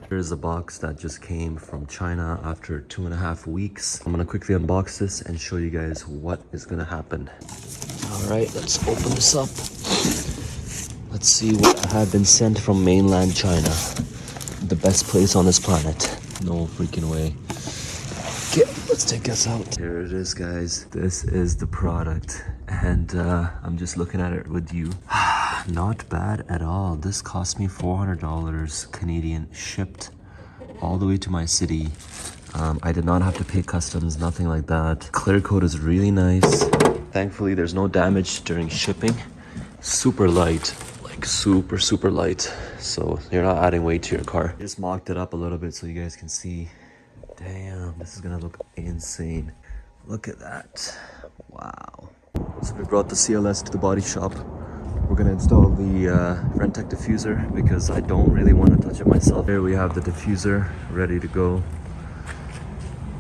Here's a box that just came from China after 2.5 weeks. I'm gonna quickly unbox this and show you guys what is gonna happen. All right, let's open this up. Let's see what I have been sent from mainland China. The best place on this planet. No freaking way. Okay, let's take this out. Here it is, guys. This is the product. And I'm just looking at it with you. Not bad at all. This cost me $400 Canadian, shipped all the way to my city. I did not have to pay customs, nothing like that. Clear coat is really nice. Thankfully, there's no damage during shipping. Super light, like super light. So you're not adding weight to your car. Just mocked it up a little bit so you guys can see. Damn, this is gonna look insane. Look at that. Wow. So we brought the CLS to the body shop. We're gonna install the Renntech Diffuser because I don't really want to touch it myself. Here we have the diffuser ready to go.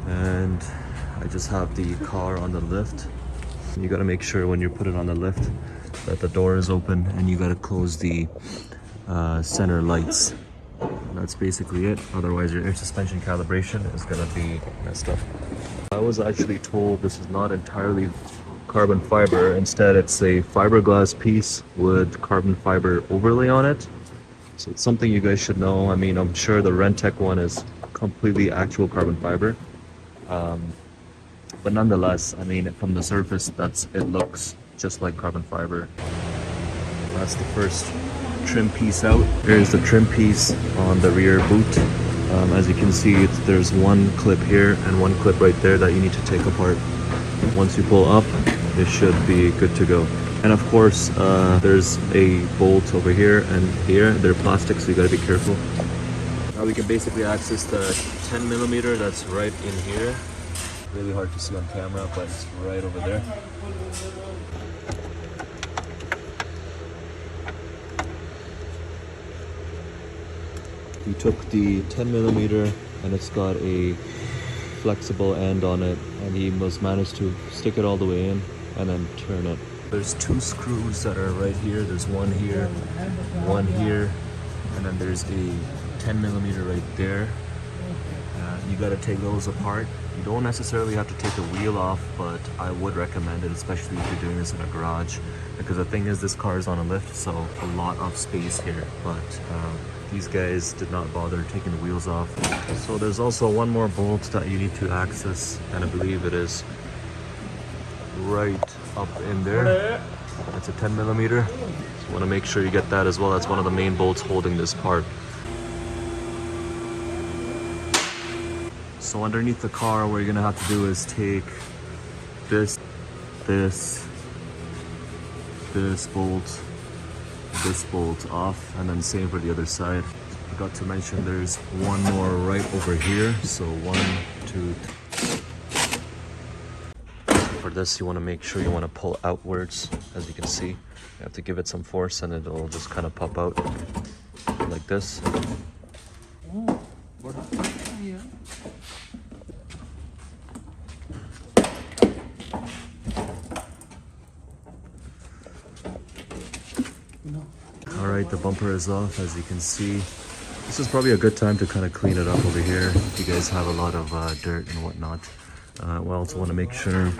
And I just have the car on the lift. You gotta make sure when you put it on the lift that the door is open, and you gotta close the center lights. And that's basically it. Otherwise your air suspension calibration is gonna be messed up. I was actually told this is not entirely carbon fiber. Instead, it's a fiberglass piece with carbon fiber overlay on it. So it's something you guys should know. I mean, I'm sure the Renntech one is completely actual carbon fiber. But nonetheless, I mean, from the surface, it looks just like carbon fiber. That's the first trim piece out. Here's the trim piece on the rear boot. As you can see, there's one clip here and one clip right there that you need to take apart. Once you pull up, it should be good to go. And of course, there's a bolt over here and here. They're plastic, so you gotta be careful. Now we can basically access the 10mm that's right in here. Really hard to see on camera, but it's right over there. We took the 10mm and it's got a flexible end on it, and he must manage to stick it all the way in and then turn it. There's two screws that are right here. There's one here, and then there's a 10mm right there. You got to take those apart. You don't necessarily have to take the wheel off, but I would recommend it, especially if you're doing this in a garage, because the thing is, this car is on a lift, so a lot of space here. But these guys did not bother taking the wheels off. So there's also one more bolt that you need to access, and I believe it is right up in there. That's a 10mm. So you want to make sure you get that as well. That's one of the main bolts holding this part. So underneath the car, what you're gonna have to do is take this bolt off, and then same for the other side. Forgot to mention there's one more right over here. So 1, 2, 3. For this, you want to make sure you want to pull outwards. As you can see, you have to give it some force, and it'll just kind of pop out like this. Alright, the bumper is off, as you can see. This is probably a good time to kind of clean it up over here if you guys have a lot of dirt and whatnot. We also want to make sure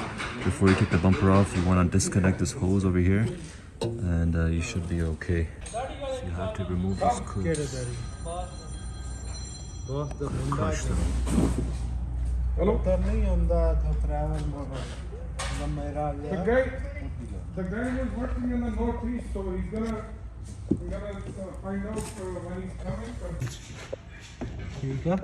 before you take the bumper off, you want to disconnect this hose over here, and you should be okay. So you have to remove these clips. Crush them. The guy was working in the northeast, so we're gonna find out when he's coming. Here you go.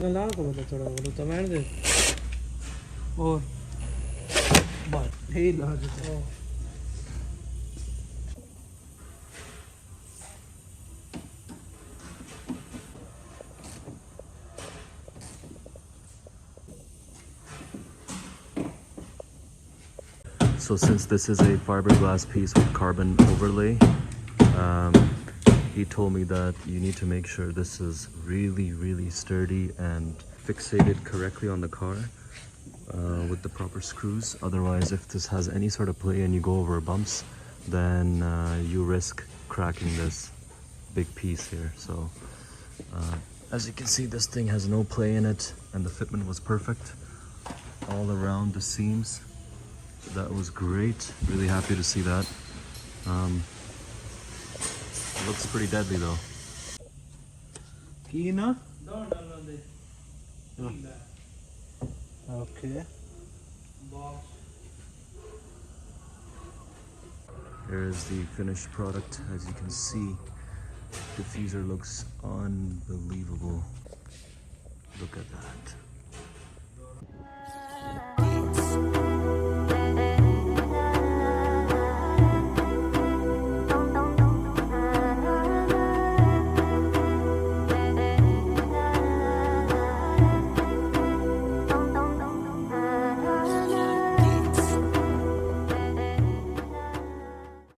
ला को मतलब थोड़ा बोलो तो मैं दे और बात हे ला जो So since this is a fiberglass piece with carbon overlay, he told me that you need to make sure this is really sturdy and fixated correctly on the car with the proper screws. Otherwise, if this has any sort of play and you go over bumps, then you risk cracking this big piece here. So as you can see, this thing has no play in it, and the fitment was perfect all around the seams. That was great. Really happy to see that. Looks pretty deadly though. Kina? No. Okay. Here is the finished product. As you can see, diffuser looks unbelievable. Look at that.